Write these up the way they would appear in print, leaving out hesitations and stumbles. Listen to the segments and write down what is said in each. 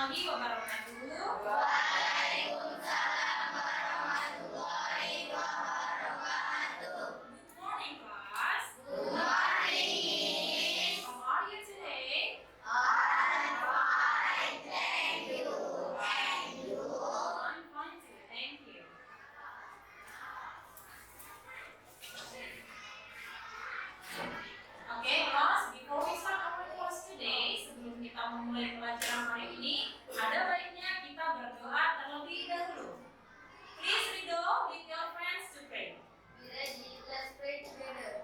warahmatullahi wabarakatuh. Waalaikumsalam warahmatullahi wabarakatuh. Good morning, class. Good morning. How are you today? I'm fine, thank you. And you? I'm fine too, thank you. Okay, class. Before we start our class today, sebelum kita memulai pelajaran hari ini, ada baiknya kita berdoa terlebih dahulu. Please read with your friends to pray. Be ready, let's pray together.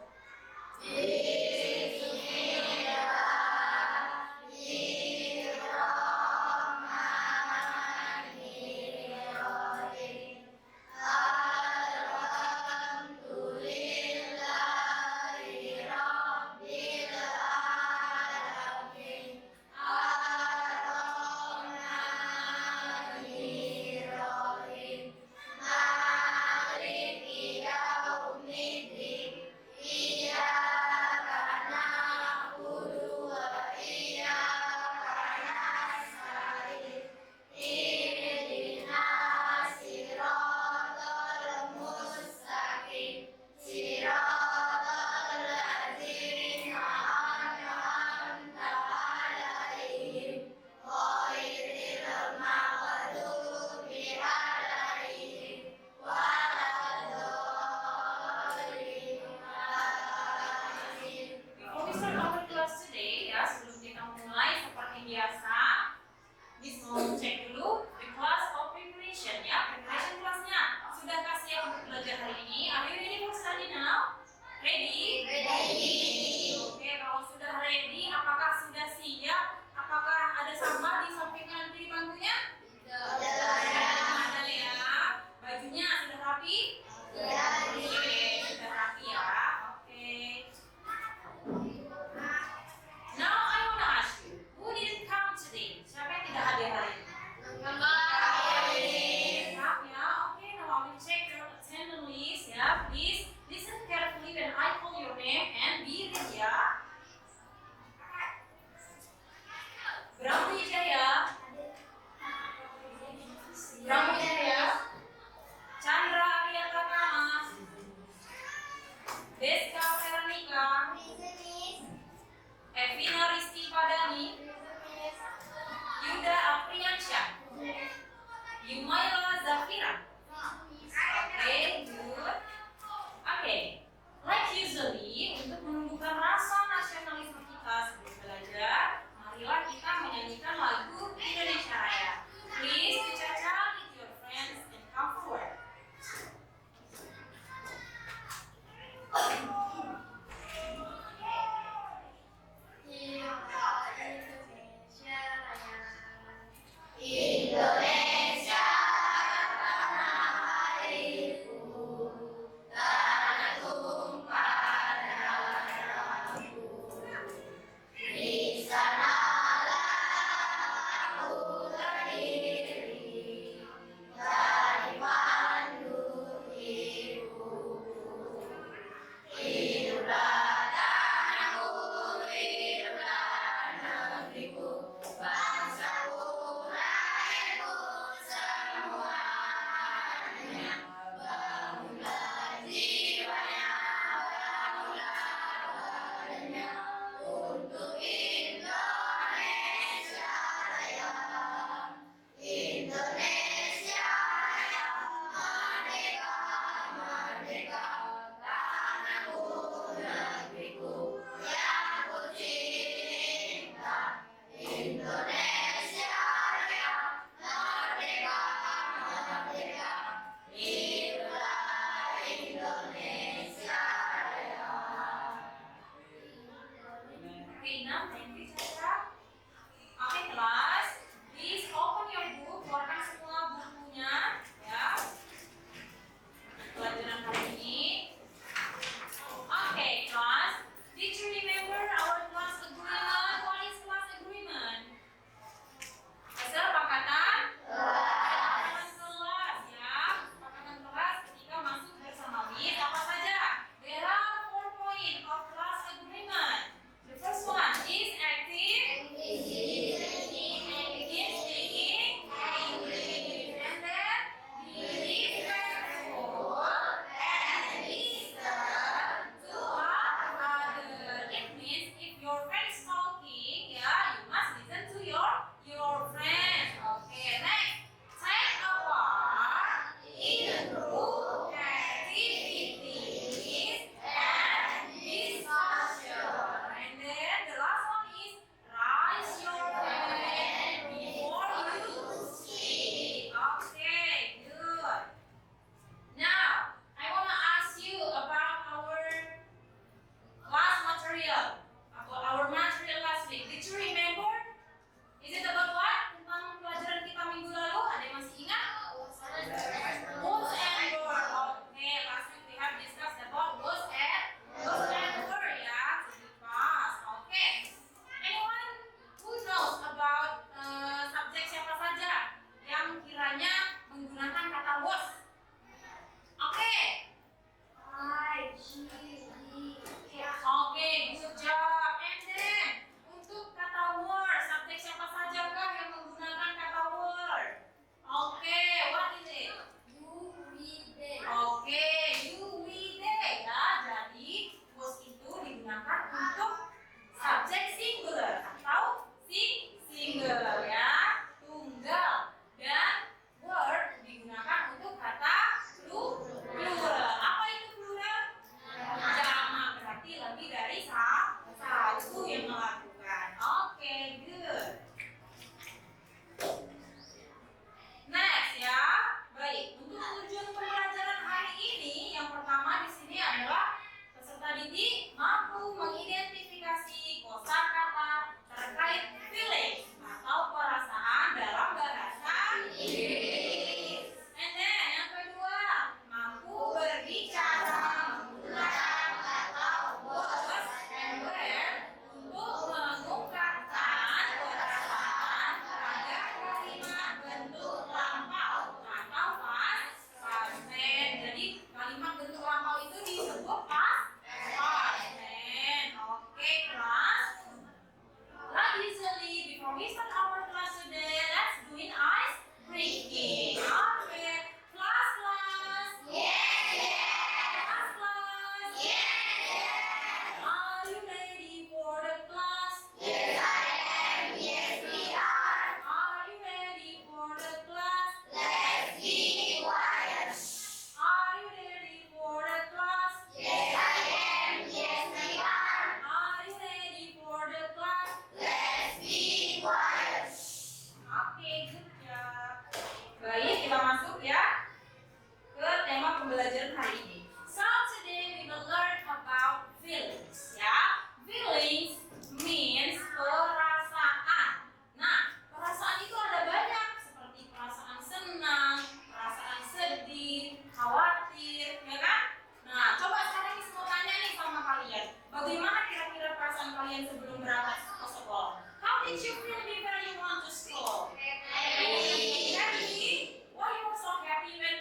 did you feel before you want to school? Happy? Why you were so happy when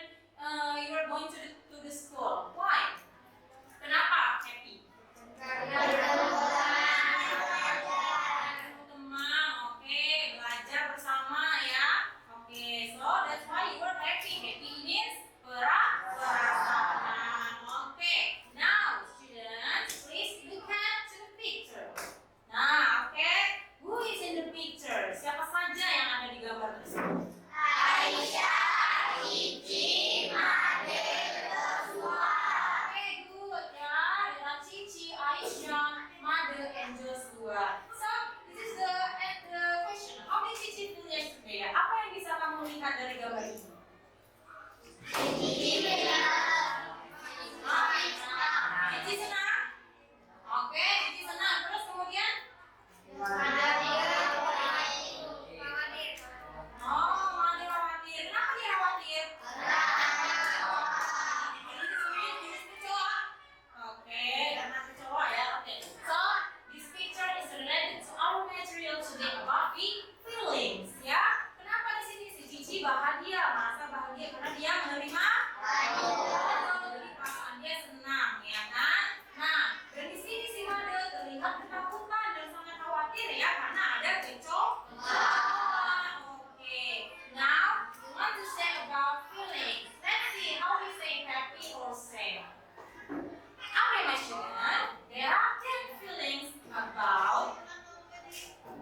you were going to the school? Why? Kenapa happy? Teman, oke, belajar bersama ya. Oke, so that's why you were happy. Happy means perasaan. Oke, now students, please look at the picture. Nah, oke, who is in the picture? Siapa saja yang ada di gambar tersebut? Aisyah, Cici, Made, Joshua. Oke, good ya. Ada Cici, Aisyah, Made, and Joshua. So, this is the question. How did Cici feel yesterday? Apa yang bisa kamu lihat dari gambar ini? Cici bilang, Cici senang? Oke, Cici senang. Terus kemudian? Oh, Made khawatir. Kenapa dia khawatir? Jenis kecoa. Oke, karena kecoa ya. Oke. So, this picture is related to our material today about the feelings. Ya. Kenapa di sini si Cici bahagia? Merasa bahagia karena dia menerima. Jadi perasaan dia senang, ya kan? Nah, dan di sini si Made terlihat ketakutan dan sangat khawatir ya karena ada kecoa. Okay, now we want to say about feelings. Let's see how we say happy or sad. Okay, my children, there are 10 feelings about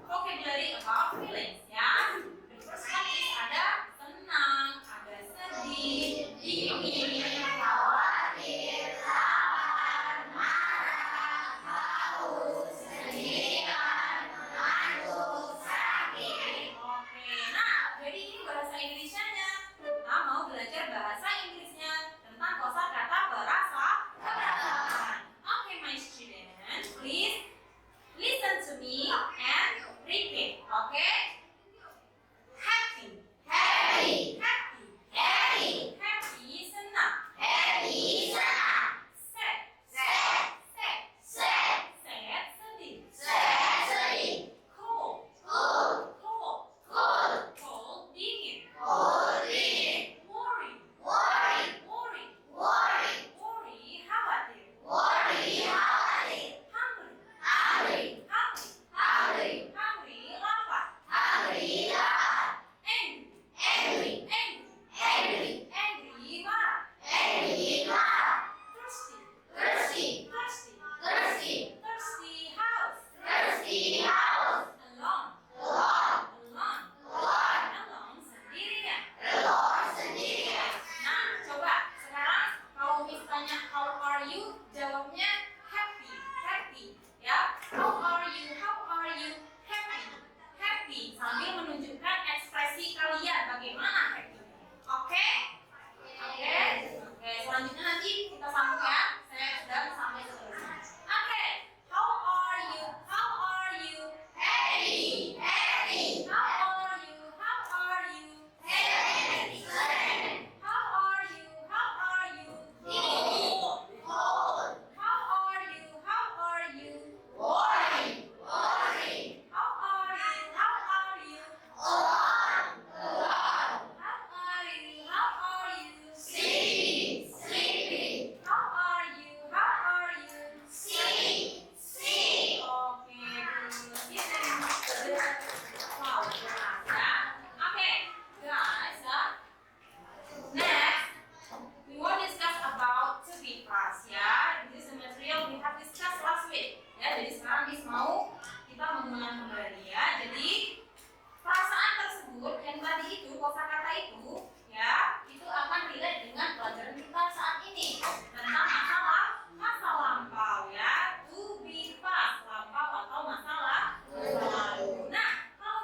vocabulary about feelings, ya. The first one is ada senang, ada sedih, dingin, khawatir, lapar, marah, haus, sendirian, mengantuk, sakit. Oke, nah jadi ini bahasa Indonesianya. Kita mau belajar bahasa Inggrisnya tentang kosakata perasaan. Oke, my student, please listen to me and repeat. Oke? Happy, Happy, happy, happy, happy, senang. happy, senang. Sad, Sad, sad, sad, sad, sedih. sad, sedih. Cold, Cold, cold, cold, cold, dingin. cold, dingin. Worry, Worry, worry, worry, worry, khawatir. worry, khawatir. Hungry, Hungry, hungry, hungry, hungry, lapar. hungry, lapar. Angry, Angry, angry, angry, angry, marah. angry, marah. Thirsty, Thirsty, thirsty, thirsty, thirsty house. thirsty house. Alone, Alone, alone, alone, alone, sendirian. alone, sendirian. Nah, coba sekarang kalau misalnya how are you, jawabnya happy, happy, ya. How are you, happy, happy. Sambil menunjukkan ekspresi kalian bagaimana happy. Oke? Oke. Oke, selanjutnya nanti kita sambung ya. Saya sudah sampai seterusnya. Oke. How are you? Happy, happy, How are you? happy, sad, How are you? cold, cold, How are you? worry, worry, How are you? alone, alone, How are you? sleepy, sleepy, How are you? sleep, sleep. Oke, wow, jelas ya. Oke, guys, next we will discuss about to be class ya. This is the material we have discussed last week. Ya, jadi sekarang Miss mau kita mengulang kembali ya. Jadi perasaan tersebut yang tadi itu kosakata itu ya, itu akan relate dengan pelajaran kita saat ini tentang masa lampau ya. To be past, lampau atau masa lalu. Nah, kalau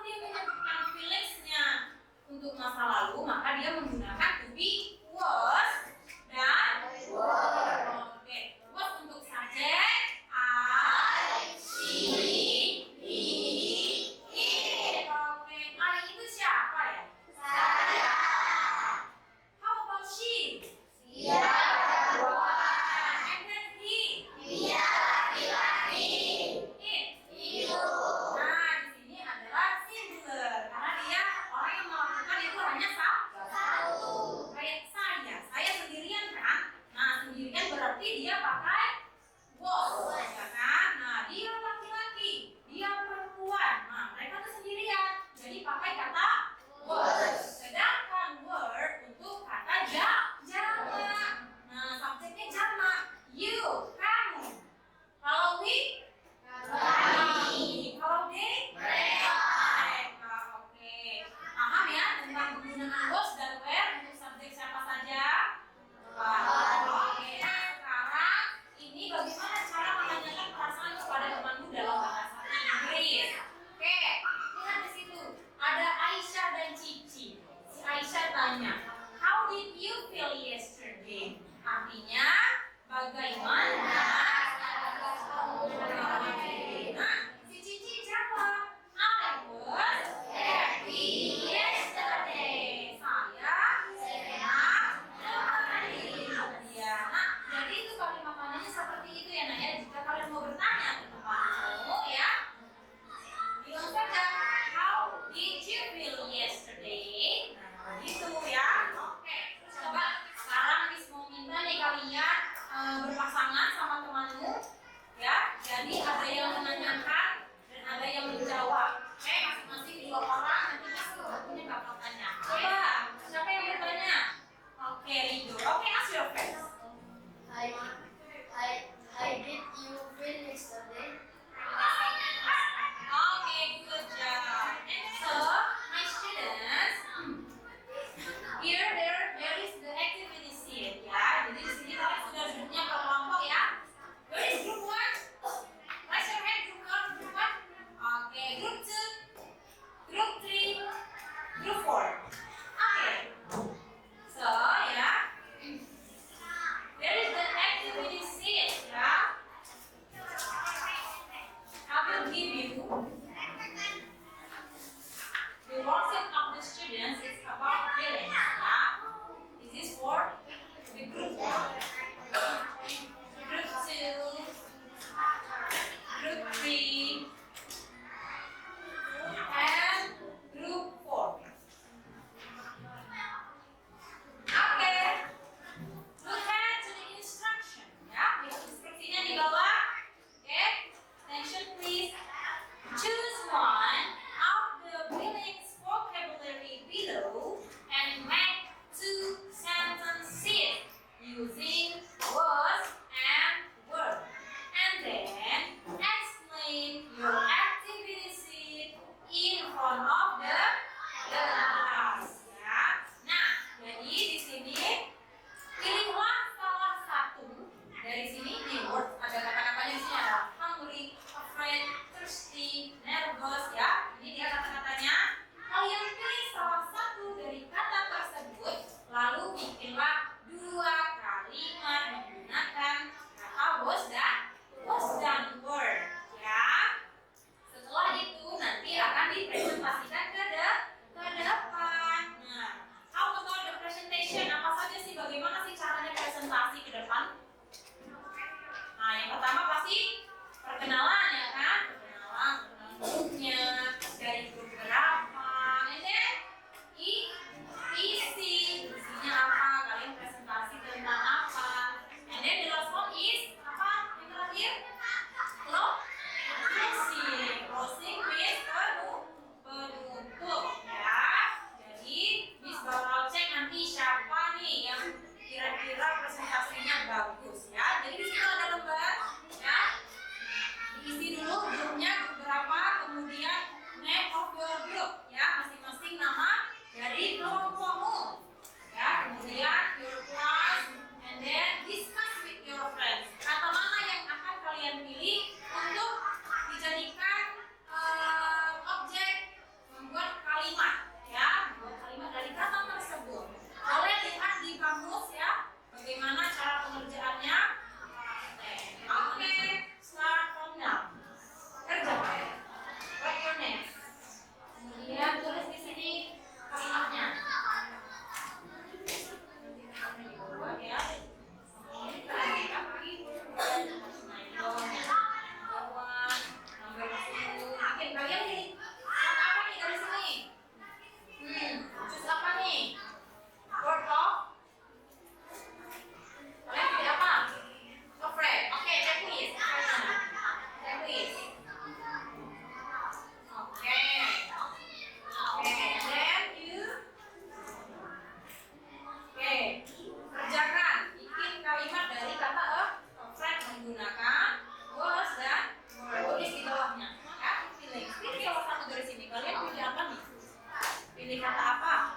Pilih kata apa?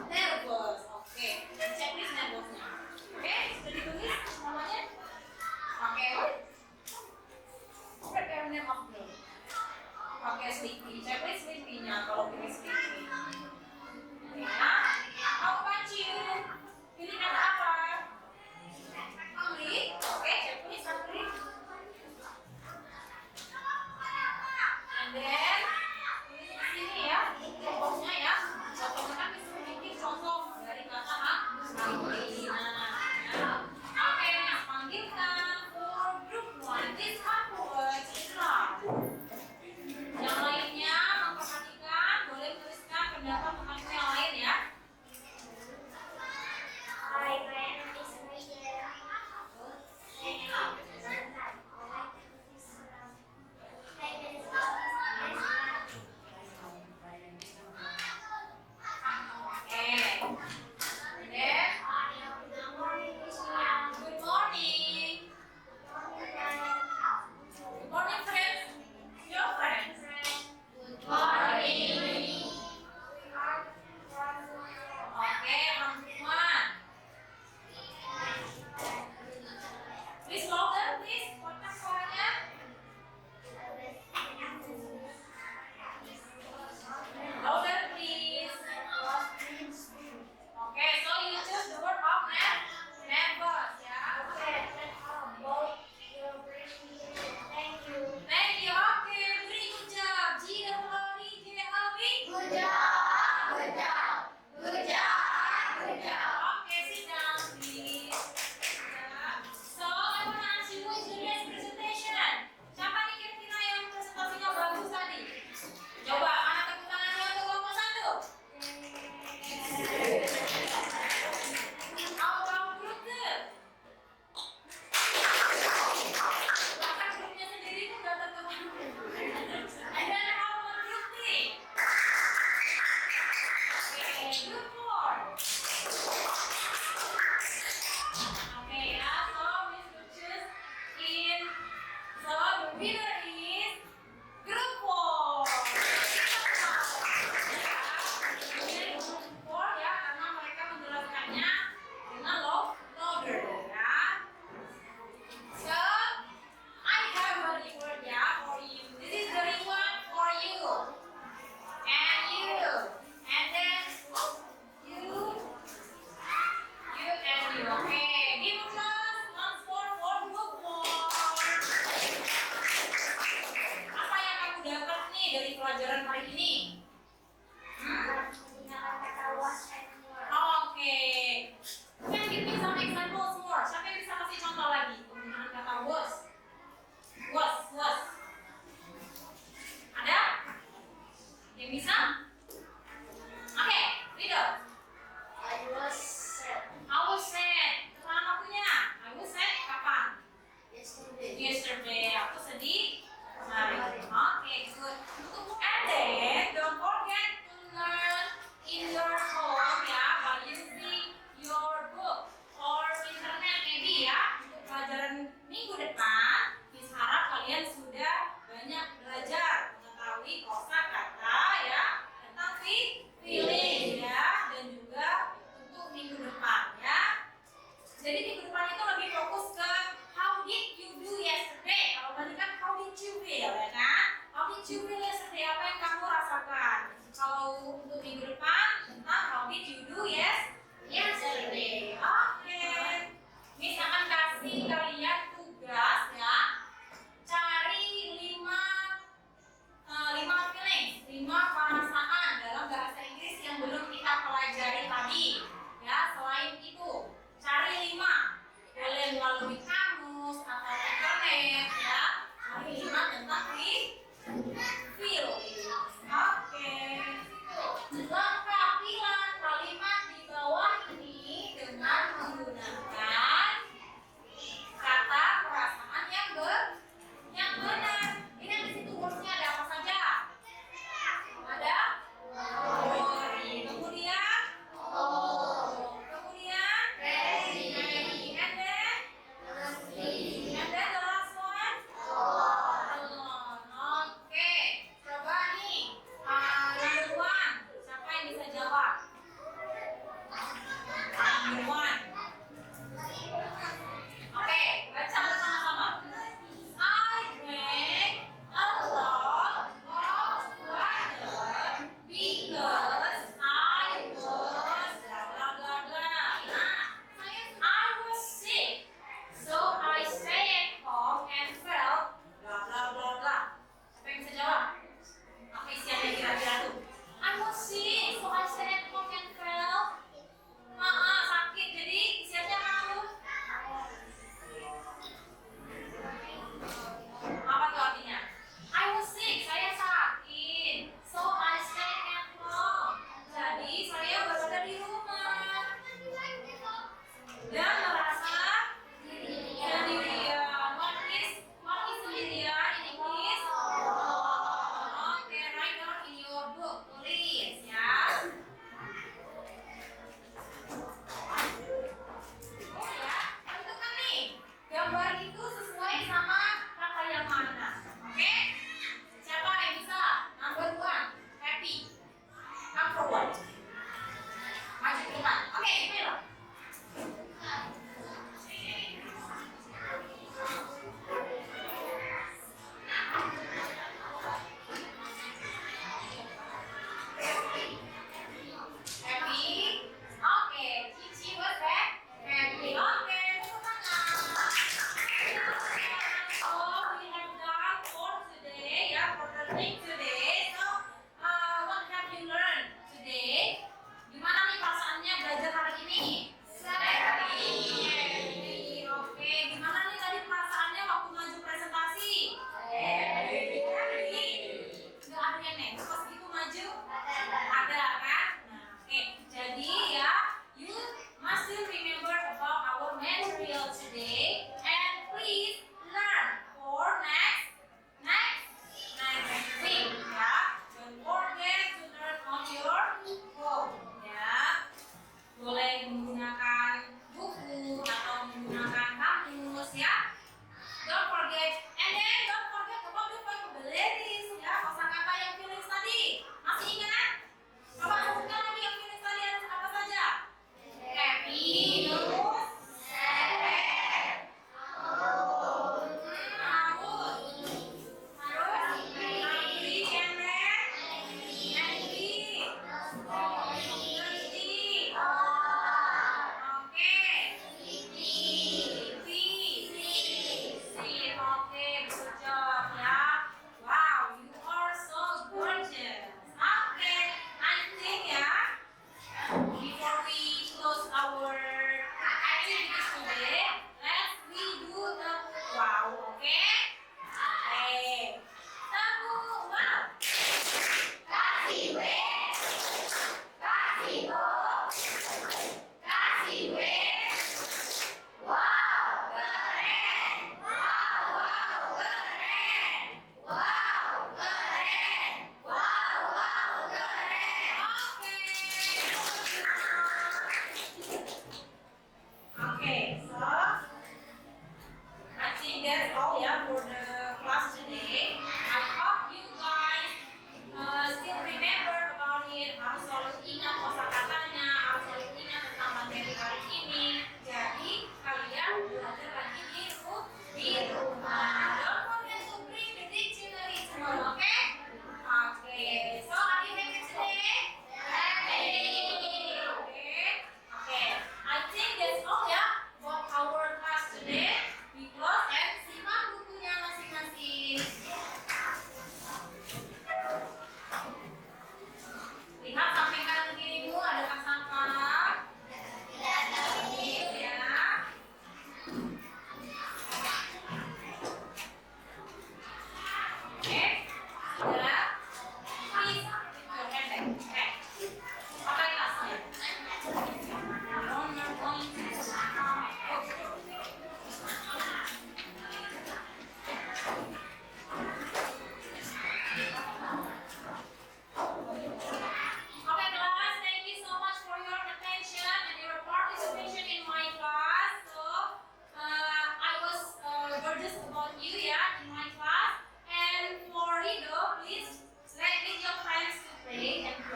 Nervous. Oke. Checklist nervousnya. Oke, sudah ditulis namanya? Oke. Prepare name of the. Oke, sleepy. Checklist sleepy-nya kalau pilih sleepy. Ya. How about you? Pilih kata apa? Hungry. Oke, checklist hungry. And then tulis di sini ya, contohnya ya. Contohnya kan disuruh bikin contoh dari kata hungry. Nah, oke, panggilkan for group one. This couple words is loud. Yang lainnya memperhatikan, boleh tuliskan pendapat teman yang lain ya. Hi, my name is Maria. Please louder, please. Kotak suaranya. Louder, please. Okay, so you choose the word of nervous, ya. Thank you. Thank you. Okay, very good job. G-W-O-D-J-O-B. Good job. Good job. Good job. Good job. Okay, sit down, please. Ya. So, I want to ask you today's presentation. Siapa nih kira-kira yang presentasinya bagus tadi? Coba, mana tepuk tangannya untuk kelompok satu? How about group two? Bahkan grupnya sendiri pun gak tertepuk. And then how about group three? Okay, group four. Okay, ya, so we should choose in. So the winner is group four. Winner is group four ya, karena mereka menjelaskannya dengan louder ya. So I have a reward ya for you. This is the reward for you and you, and then you and you. Okay, give us once more for group four. Apa yang kamu dapat nih dari pelajaran hari ini? Menggunakan kata was and were. Oke. Can give me some examples more? Siapa yang bisa kasih contoh lagi penggunaan kata was? Was. Ada? Yang bisa? Oke, Rido. I was sad I was sad. Keterangan waktunya. I was sad kapan? yesterday. Yesterday. Aku sedih kemarin. Oke, good. And then don't forget to learn in your home ya by using your book or internet maybe ya. Untuk pelajaran minggu depan, Miss harap kalian sudah banyak belajar mengetahui kosakata ya.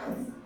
house.